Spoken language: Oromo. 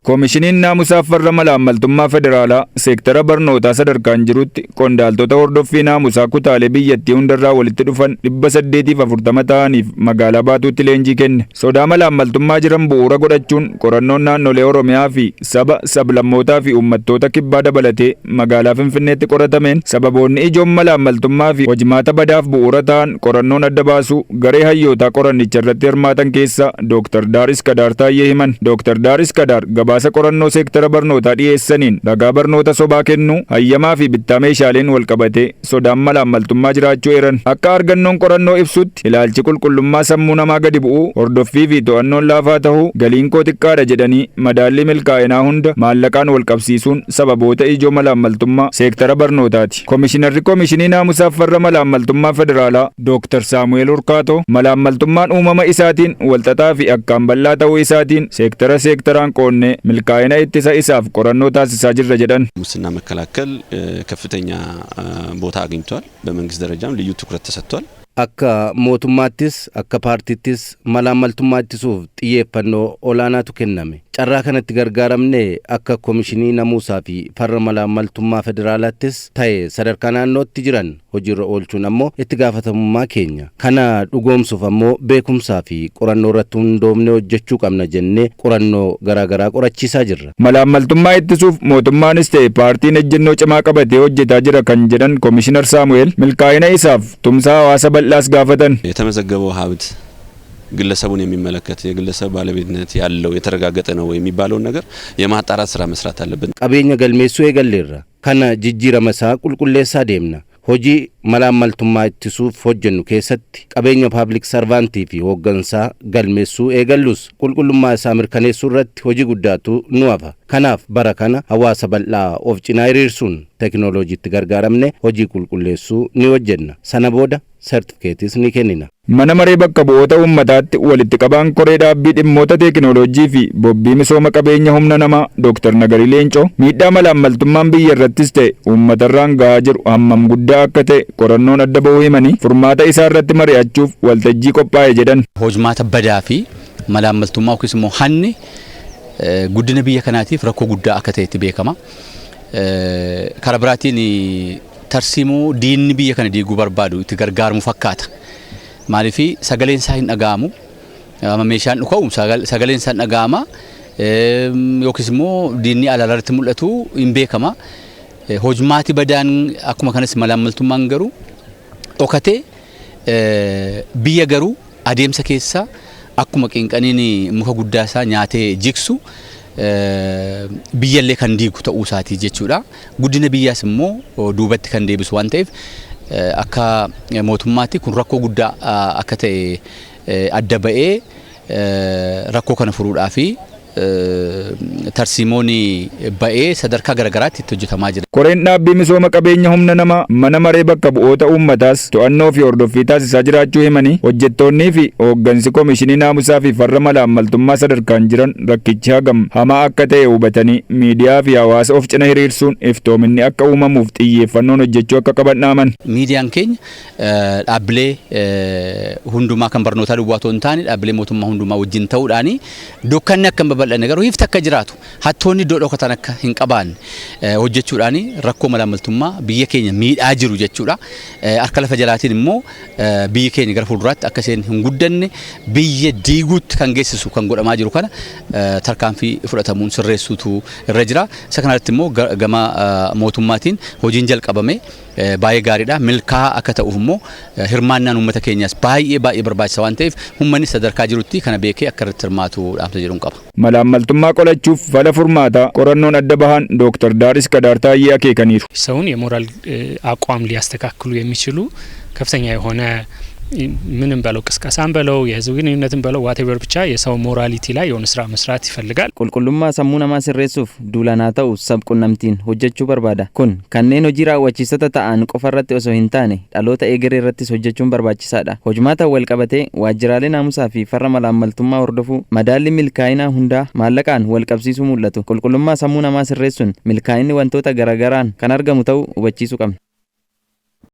Koomishiniin naamusaa farra malaammaltummaa federaalaa seektara barnootaa sadarkaan jirutti qondaaltota hordoffii naamusaa kutaalee biyyattii hundarraa walitti dhufan 840 ta'aniif magaalaa Baatuutti leenjii kenne. Sodaa malaammaltummaa jiran bu'uura godhachuun qorannoon naannolee Oromiyaa fi saba, sablammootaa fi uummattoota kibbaa dabalatee magaalaa Finfinneetti qoratameen sababoonni ijoon malaammaltummaa fi hojimaata badaaf bu'uura ta'an qorannoon adda baasuu garee hayyootaa qorannicha irratti hirmaatan keessa Dr. Daaris Kadaar Taayyee himan. Dr. Daaris Kadaar gabaasa qorannoo seektara barnootaa dhiyeessaniin ragaa barnoota sobaa kennuu hayyamaa fi bittaa meeshaaleen wal qabatee sodaan malaammaltummaa jiraachuu eeran. Akka argannoon qorannoo ibsutti ilaalchi qulqullummaa sammuu namaa gadi bu'uu, hordoffii fi to'annoon laafaa ta'uu, galiin koo xiqqaadha jedhanii madaallii milkaa'inaa hunda maallaqaan wal qabsiisuun sababoota ijoo malaammaltummaa seektara barnootaati. Koomishinarri Koomishinii Naamusaaf farra malaammaltummaa federaalaa Dr. Saamu'eel Urkaatoo malaammaltummaan uumama isaatiin walxaxaa fi akkaan bal'aa ta'uu isaatiin seektaraan qoonnee milkaa'ina ittisa isaaf qorannoo taasisaa jirra jedhan. ሙስና መከላከል ከፍተኛ ቦታ አግኝቷል። በመንግስት ደረጃም ልዩ ትኩረት ተሰጥቷል። akka mootummaattis akka paartiittis malaammaltummaa ittisuuf xiyyeeffannoo olaanaatu kenname. Carraa kanatti gargaaramne akka Koomishinii Naamusaa fi farra malaammaltummaa federaalaattis ta'e sadarkaa naannootti jiran hojiirra oolchuun ammoo itti gaafatamummaa keenya. Kana dhugoomsuuf ammoo beekumsaa fi qorannoo irratti hundoofne hojjechuu qabna jennee qorannoo garaagaraa qorachiisaa jirra. Malaammaltummaa ittisuuf mootummaanis ta'e paartiin ejjennoo cimaa qabatee hojjetaa jira kan jedhan Koomishinar Saamu'eel milkaa'ina isaaf tumsaa hawaasa bal'aas gaafatan. የተመዘገበው ሀብት ግለሰቡን የሚመለከት የግለሰብ ባለቤትነት ያለው የተረጋገጠ ነው የሚባለው ነገር የማጣራት ስራ መስራት አለብን። qabeenya galmeessuu eegalleerra kana jijjiiramasaa qulqulleessaa deemna. Hojii malaammaltummaa ittisuuf hojjennu keessatti qabeenya paablik sarvaantii fi hooggansaa galmeessuu eegallus qulqullummaa isaa mirkaneessuu irratti hojii guddaatu nu hafa. Kanaaf bara kana hawaasa bal'aa of cinaa hiriirsuun teknooloojiitti gargaaramne hojii qulqulleessuu ni hojjenna. Sana booda sertifikeetis ni kennina. Mana maree bakka bu'oota uummataatti walitti qabaan koree dhaabbii dhimmoota teekinooloojii fi bobbii misooma qabeenya humna namaa Dr. Nagarii Leencoo miidhaa malaammaltummaan biyya irrattis ta'e uummatarraan gahaa jiru hammam guddaa akka ta'e qorannoon adda ba'uu himanii furmaata isaa irratti mari'achuuf waltajjii qophaa'e jedhan. Hojimaata badaa fi malaammaltummaa yookiis immoo hanni guddina biyya kanaatiif rakkoo guddaa akka ta'etti beekama. Karaa biraatiin tarsiimoo diinni biyya kana diiguu barbaadu itti gargaaramu fakkaata. Maaliif sagaleen isaa hin dhaga'amu, meeshaan dhuka'u sagaleen isaa hin dhaga'ama yookiis immoo diinni alaalarratti mul'atu hin beekama. Hojimaati badaan akkuma kanas malaammaltummaan garuu dhokatee biyya garuu adeemsa keessa akkuma qinqaniin muka guddaa isaa nyaatee jigsu biyyallee kan diigu ta'uu isaati jechuudha. Guddina biyyaas immoo duubatti kan deebisu waan ta'eef akka mootummaatti kun rakkoo guddaa akka ta'e adda ba'ee rakkoo kana furuudhaa fi tarsiimoon ba'ee sadarkaa garagaraatti itti hojjetamaa jira. Koreen dhaabbii misooma qabeenya humna namaa mana maree bakka bu'oota uummataas to'annoo fi hordoffii taasisaa jiraachuu himanii hojjettoonnii fi hooggansi Koomishinii Naamusaa fi farra malaammaltummaa sadarkaan jiran rakkichi hagam hamaa akka ta'e hubatanii miidiyaa fi hawaasa of cina hiriirsuun iftoominni akka uumamuuf xiyyeeffannoon hojjechuu akka qaban dhaaman. Miidiyaan keenya dhaabbilee hundumaa kan barnootaa duwwaa otoo hin taane dhaabbilee mootummaa hundumaa wajjin ta'uudhaan dukkanni akka bal'anne garuu hifti akka jiraatu hattoonni iddoo dhokatan akka hin qabaanne hojjechuudhaan rakkoo malaammaltummaa biyya keenya miidhaa jiru jechuudha. Harka lafa jalaatiin immoo biyya keenya gara fuulduraatti akka isheen hin guddanne biyya diiguutti kan geessisu kan godhamaa jiru kana tarkaanfii fudhatamuun sirreessuutu irra jira. Isa kanarratti immoo gama mootummaatiin hojiin jalqabame baay'ee gaariidha. Milkaa'aa akka ta'uuf immoo hirmaannaan uummata keenyaas baay'ee barbaachisa waan ta'eef uummanni sadarkaa jirutti kana beekee akka irratti hirmaatu dhaamsa jedhuun qaba. Malaammaltummaa qolachuuf fala furmaataa qorannoon adda bahan Dr. Daaris Kadaar Taayyee አኬከኒሩ ሰውን የሞራል አቋም ሊያስተካክሉ የሚችሉ ከፍተኛ የሆነ ምንም በለው ቅስቀሳን በለው የህዝብ ግንኙነትን በለው ዋቴቨር ብቻ የሰው ሞራሊቲ ላይ የሆነ ስራ መስራት ይፈልጋል። ቁልቁልማ ሰሙና ማስረሱፍ ዱላናታው ሰብቁነምቲን ሆጀቹ በርባዳ ኩን ከነን ሆጂ ራወቺሰተ ta'an qofarratti osoo hin taane dhaloota egeree irrattis hojjechuun barbaachisaadha. Hojimaata wal qabatee waajjiraalee naamusaa fi farra malaammaltummaa hordofuu madaalli milkaa'inaa hundaa maallaqaan wal qabsiisuu mul'atu. Qulqullummaa sammuu namaa sirreessuun milkaa'inni wantoota garagaraan kan argamu ta'uu hubachiisuu qabna.